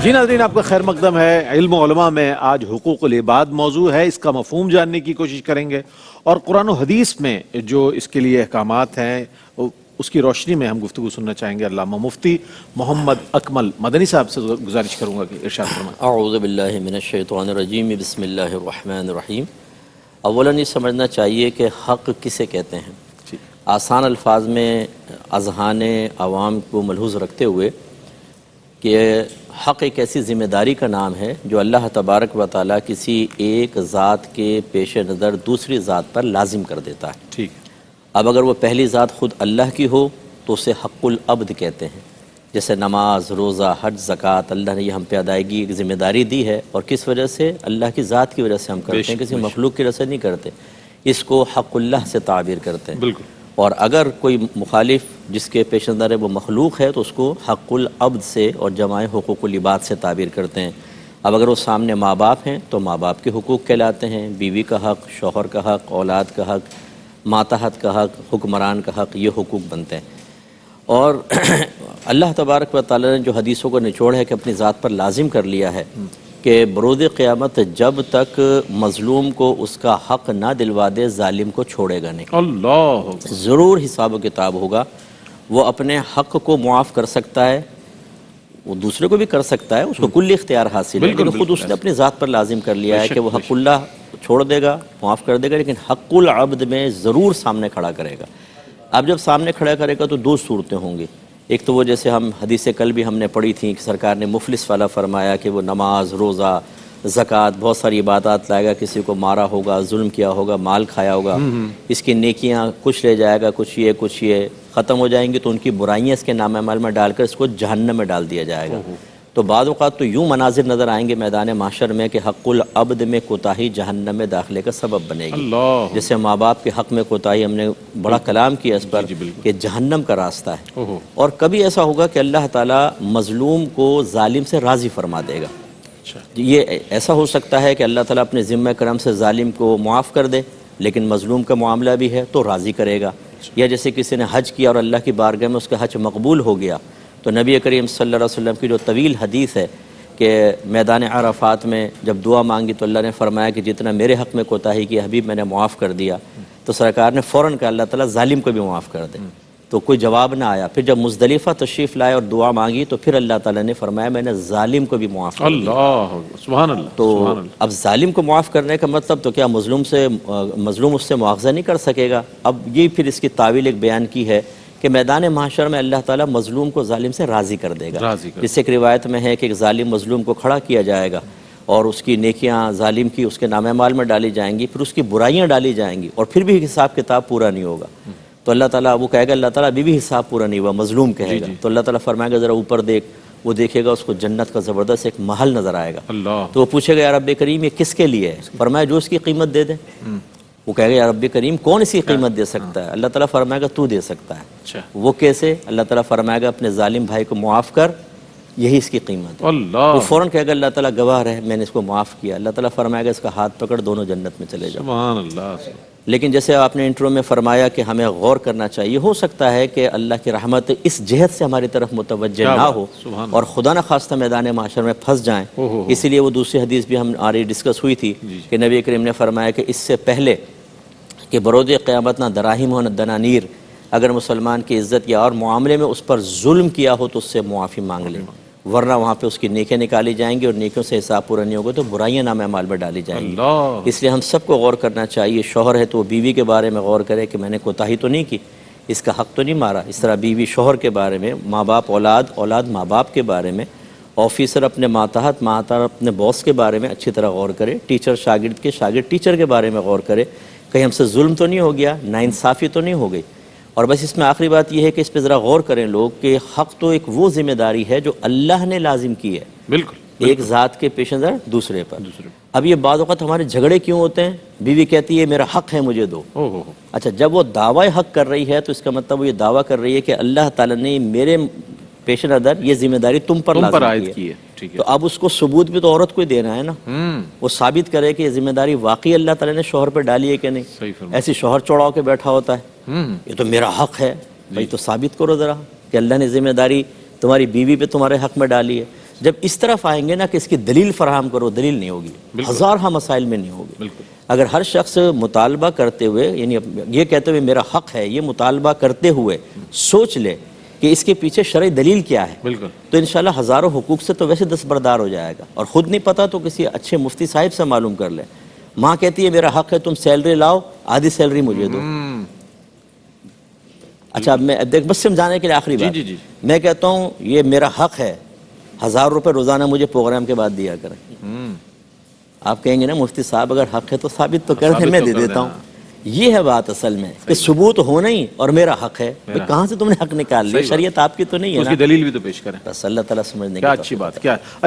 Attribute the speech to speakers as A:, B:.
A: جی ناظرین، آپ کا خیر مقدم ہے علم و علماء میں۔ آج حقوق العباد موضوع ہے، اس کا مفہوم جاننے کی کوشش کریں گے اور قرآن و حدیث میں جو اس کے لیے احکامات ہیں اس کی روشنی میں ہم گفتگو سننا چاہیں گے۔ علامہ مفتی محمد اکمل مدنی صاحب سے گزارش کروں گا کہ ارشاد فرمائیں۔
B: اعوذ باللہ من الشیطان الرجیم، بسم اللہ الرحمن الرحیم۔ اولاً یہ سمجھنا چاہیے کہ حق کسے کہتے ہیں۔ آسان الفاظ میں اذہان عوام کو ملحوظ رکھتے ہوئے کہ حق ایک ایسی ذمہ داری کا نام ہے جو اللہ تبارک و تعالیٰ کسی ایک ذات کے پیش نظر دوسری ذات پر لازم کر دیتا ہے۔
A: ٹھیک۔
B: اب اگر وہ پہلی ذات خود اللہ کی ہو تو اسے حق العبد کہتے ہیں۔ جیسے نماز، روزہ، حج، زکوٰۃ، اللہ نے یہ ہم پہ ادائیگی ایک ذمہ داری دی ہے، اور کس وجہ سے؟ اللہ کی ذات کی وجہ سے ہم کرتے ہیں، کسی مخلوق کی وجہ سے نہیں کرتے۔ اس کو حق اللہ سے تعبیر کرتے ہیں۔
A: بالکل۔
B: اور اگر کوئی مخالف جس کے پیش نظر ہے وہ مخلوق ہے تو اس کو حق العبد سے اور جمع حقوق العباد سے تعبیر کرتے ہیں۔ اب اگر وہ سامنے ماں باپ ہیں تو ماں باپ کے حقوق کہلاتے ہیں، بیوی کا حق، شوہر کا حق، اولاد کا حق، ماتحت کا حق، حکمران کا حق، یہ حقوق بنتے ہیں۔ اور اللہ تبارک و تعالیٰ نے جو حدیثوں کو نچوڑ ہے کہ اپنی ذات پر لازم کر لیا ہے کہ بروز قیامت جب تک مظلوم کو اس کا حق نہ دلوا دے ظالم کو چھوڑے گا نہیں۔
A: اللہ
B: ضرور حساب و کتاب ہوگا۔ وہ اپنے حق کو معاف کر سکتا ہے، وہ دوسرے کو بھی کر سکتا ہے، اس کو کل اختیار حاصل ہے، لیکن خود اس نے اپنی ذات پر لازم کر لیا ہے کہ وہ حق اللہ چھوڑ دے گا، معاف کر دے گا، لیکن حق العبد میں ضرور سامنے کھڑا کرے گا۔ اب جب سامنے کھڑا کرے گا تو دو صورتیں ہوں گی۔ ایک تو وہ جیسے ہم حدیث کل بھی ہم نے پڑھی تھیں کہ سرکار نے مفلس والا فرمایا کہ وہ نماز، روزہ، زکوٰۃ، بہت ساری عبادات لائے گا، کسی کو مارا ہوگا، ظلم کیا ہوگا، مال کھایا ہوگا، اس کی نیکیاں کچھ لے جائے گا، کچھ یہ ختم ہو جائیں گی، تو ان کی برائیاں اس کے نام اعمال میں ڈال کر اس کو جہنم میں ڈال دیا جائے گا۔ تو بعض اوقات تو یوں مناظر نظر آئیں گے میدان محشر میں کہ حق العبد میں کوتاہی جہنم میں داخلے کا سبب بنے گی۔ جیسے ماں باپ کے حق میں کوتاہی، ہم نے بڑا کلام کیا اس پر کہ جہنم کا راستہ ہے۔ اور کبھی ایسا ہوگا کہ اللہ تعالیٰ مظلوم کو ظالم سے راضی فرما دے گا۔ یہ ایسا ہو سکتا ہے کہ اللہ تعالیٰ اپنے ذمہ کرم سے ظالم کو معاف کر دے، لیکن مظلوم کا معاملہ بھی ہے تو راضی کرے گا۔ یا جیسے کسی نے حج کیا اور اللہ کی بارگاہ میں اس کا حج مقبول ہو گیا، تو نبی کریم صلی اللہ علیہ وسلم کی جو طویل حدیث ہے کہ میدان عرفات میں جب دعا مانگی تو اللہ نے فرمایا کہ جتنا میرے حق میں کوتاہی کی حبیب میں نے معاف کر دیا، تو سرکار نے فوراً کہا اللہ تعالیٰ ظالم کو بھی معاف کر دے، تو کوئی جواب نہ آیا۔ پھر جب مزدلفہ تشریف لائے اور دعا مانگی تو پھر اللہ تعالیٰ نے فرمایا میں نے ظالم کو بھی معاف کر دیا۔
A: اللہ سبحان اللہ۔
B: تو اب ظالم کو معاف کرنے کا مطلب تو کیا مظلوم اس سے مواخذہ نہیں کر سکے گا؟ اب یہ پھر اس کی تعویل ایک بیان کی ہے کہ میدان محشر میں اللہ تعالیٰ مظلوم کو ظالم سے راضی کر دے گا۔ جس سے ایک روایت میں ہے کہ ایک ظالم مظلوم کو کھڑا کیا جائے گا اور اس کی نیکیاں ظالم کی اس کے نام اعمال میں ڈالی جائیں گی، پھر اس کی برائیاں ڈالی جائیں گی، اور پھر بھی حساب کتاب پورا نہیں ہوگا۔ تو اللہ تعالیٰ وہ کہے گا اللہ تعالیٰ ابھی بھی حساب پورا نہیں ہوا، مظلوم کہے گا، تو اللہ تعالیٰ فرمائے گا ذرا اوپر دیکھ، وہ دیکھے گا اس کو جنت کا زبردست ایک محل نظر آئے گا۔ تو وہ پوچھے گا یا رب کریم یہ کس کے لیے ہے؟ فرمایا جو اس کی قیمت دے دے۔ وہ کہے گا یا رب کریم کون اسی قیمت دے سکتا ہے؟ اللہ تعالیٰ فرمائے گا تو دے سکتا ہے۔ وہ کیسے؟ اللہ تعالیٰ فرمائے گا اپنے ظالم بھائی کو معاف کر، یہی اس کی قیمت ہے۔ وہ فوراً کہے گا اللہ تعالیٰ گواہ رہے میں نے اس کو معاف کیا۔ اللہ تعالیٰ فرمائے گا اس کا ہاتھ پکڑ، دونوں جنت میں چلے جاؤ۔
A: سبحان اللہ۔
B: لیکن جیسے آپ نے انٹرو میں فرمایا کہ ہمیں غور کرنا چاہیے، ہو سکتا ہے کہ اللہ کی رحمت اس جہت سے ہماری طرف متوجہ نہ ہو اور خدا نہ خواستہ میدان معاشر میں پھنس جائیں۔ اسی لیے وہ دوسری حدیث بھی ہم آری ڈسکس ہوئی تھی کہ نبی کریم نے فرمایا کہ اس سے پہلے کہ بروز قیامت نہ دراہیم ہو نہ دنانیر، اگر مسلمان کی عزت یا اور معاملے میں اس پر ظلم کیا ہو تو اس سے معافی مانگ لیں، ورنہ وہاں پہ اس کی نیکیاں نکالی جائیں گی اور نیکیوں سے حساب پورا نہیں ہوگا تو برائیاں نام اعمال میں ڈالی جائیں گی۔ اس لیے ہم سب کو غور کرنا چاہیے۔ شوہر ہے تو وہ بیوی کے بارے میں غور کرے کہ میں نے کوتاہی تو نہیں کی، اس کا حق تو نہیں مارا۔ اس طرح بیوی شوہر کے بارے میں، ماں باپ اولاد، اولاد ماں باپ کے بارے میں، آفیسر اپنے ماتحت، ماتحت اپنے باس کے بارے میں اچھی طرح غور کرے، ٹیچر شاگرد کے، شاگرد ٹیچر کے بارے میں غور کرے، کہیں ہم سے ظلم تو نہیں ہو گیا، ناانصافی تو نہیں ہو گئی۔ اور بس اس میں آخری بات یہ ہے کہ اس پہ ذرا غور کریں لوگ کہ حق تو ایک وہ ذمہ داری ہے جو اللہ نے لازم کی ہے، بالکل ایک ذات کے پیش نظر دوسرے پر۔ اب یہ بعض اوقات ہمارے جھگڑے کیوں ہوتے ہیں؟ بیوی کہتی ہے میرا حق ہے مجھے دو۔ اچھا جب وہ دعویٰ حق کر رہی ہے تو اس کا مطلب وہ یہ دعویٰ کر رہی ہے کہ اللہ تعالیٰ نے میرے پیش نظر یہ ذمہ داری تم پر لازم کی ہے، تو اب اس کو ثبوت بھی تو عورت کو ہی دینا ہے نا، وہ ثابت کرے کہ یہ ذمہ داری واقعی اللہ تعالیٰ نے شوہر پہ ڈالی ہے کہ نہیں۔ ایسی شوہر چوڑاؤ کے بیٹھا ہوتا ہے یہ تو میرا حق ہے، بھائی تو ثابت کرو ذرا کہ اللہ نے ذمہ داری تمہاری بیوی پہ تمہارے حق میں ڈالی ہے۔ جب اس طرف آئیں گے نا کہ اس کی دلیل فراہم کرو، دلیل نہیں ہوگی، ہزارہ مسائل میں نہیں ہوگی۔
A: بالکل
B: اگر ہر شخص مطالبہ کرتے ہوئے، یعنی یہ کہتے ہوئے میرا حق ہے، یہ مطالبہ کرتے ہوئے سوچ لے کہ اس کے پیچھے شرعی دلیل کیا ہے،
A: بالکل
B: تو انشاءاللہ ہزاروں حقوق سے تو ویسے دستبردار ہو جائے گا۔ اور خود نہیں پتا تو کسی اچھے مفتی صاحب سے معلوم کر لے۔ ماں کہتی ہے میرا حق ہے، تم سیلری لاؤ، آدھی سیلری مجھے دو۔ اچھا اب میں دیکھ بس سمجھانے کے لیے آخری بات،
A: جی
B: میں کہتا ہوں یہ میرا حق ہے، 1000 روپے روزانہ مجھے پروگرام کے بعد دیا کریں۔ آپ کہیں گے نا مفتی صاحب اگر حق ہے تو ثابت تو کر دیں، میں دے دیتا ہوں۔ یہ ہے بات اصل میں کہ ثبوت ہو نہیں اور میرا حق ہے، کہاں سے تم نے حق نکال لیا؟ شریعت آپ کی تو نہیں ہے
A: اس
B: نا،
A: کی دلیل بھی تو پیش کریں۔
B: بس اللہ تعالیٰ سمجھنے کی
A: کیا
B: توفیق
A: اچھی بات، کیا